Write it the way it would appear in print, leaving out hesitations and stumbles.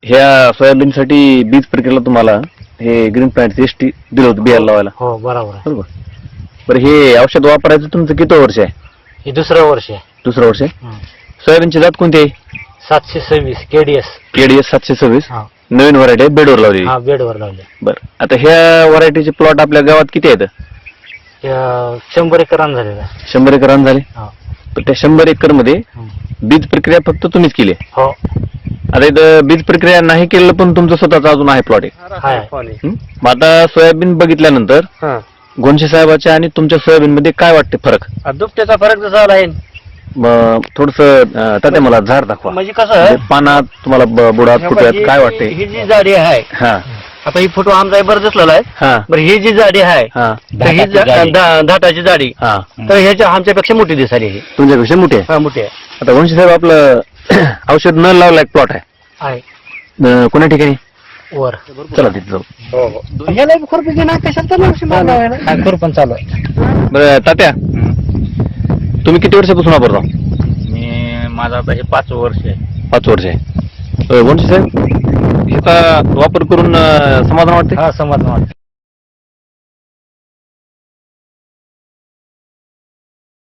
ह्या सोयाबीनसाठी बीज प्रक्रियेला तुम्हाला हे ग्रीन प्लॅन्ट एसटी दिलं होतं बियाला लावायला. हो बरोबर आहे. बरोबर. बरं हे औषध वापरायचं तुमचं किती वर्ष आहे? हे दुसरं वर्ष आहे. दुसरं वर्ष आहे. सोयाबीनची जात कोणती आहे? 726 KDS. KDS 726. हा नवीन व्हरायटी आहे, बेडवर लावली. हा बेडवर लावले. बरं. आता ह्या व्हरायटीचे प्लॉट आपल्या गावात किती आहेत? 100 एकर रान झालेलं आहे. 100 एकर रान झाले. हा. तर त्या 100 एकर मध्ये बीज प्रक्रिया फक्त तुम्हीच केली. हो आता इथं बीज प्रक्रिया नाही केलेलं पण तुमचं स्वतःचा अजून आहे प्लॉट आहे. आहे. मग आता सोयाबीन बघितल्यानंतर गोंडसे साहेबाच्या आणि तुमच्या सोयाबीन मध्ये काय वाटते फरक? दुपट्याचा फरक जसा आला आहे. थोडस तात्या मला झाड दाखवा. म्हणजे कसं आहे, पानात तुम्हाला बुडात फुटव्यात काय वाटते? ही जी जाडी आहे, हा आता ही फोटो आमचा बरं दिसलेला आहे. हा बरं ही जी जाडी आहे, हा तर ही धाटाची जाडी, हा तर ह्याच्या आमच्यापेक्षा मोठी दिसाली ही. तुमच्यापेक्षा मोठी आहे. हा मोठी आहे. आता गोंडसे साहेब आपलं औषध न लावला एक प्लॉट आहे कोण्या ठिकाणी? वर चला तिथे जाऊ. खुरपण चालू आहे. बरं तात्या, तुम्ही किती वर्षापासून वापरता? माझा आता हे 5 वर्ष आहे. 5 वर्ष आहे. गोंडसे साहेब ह्याचा वापर करून समाधान वाटते? हा समाधान वाटतं.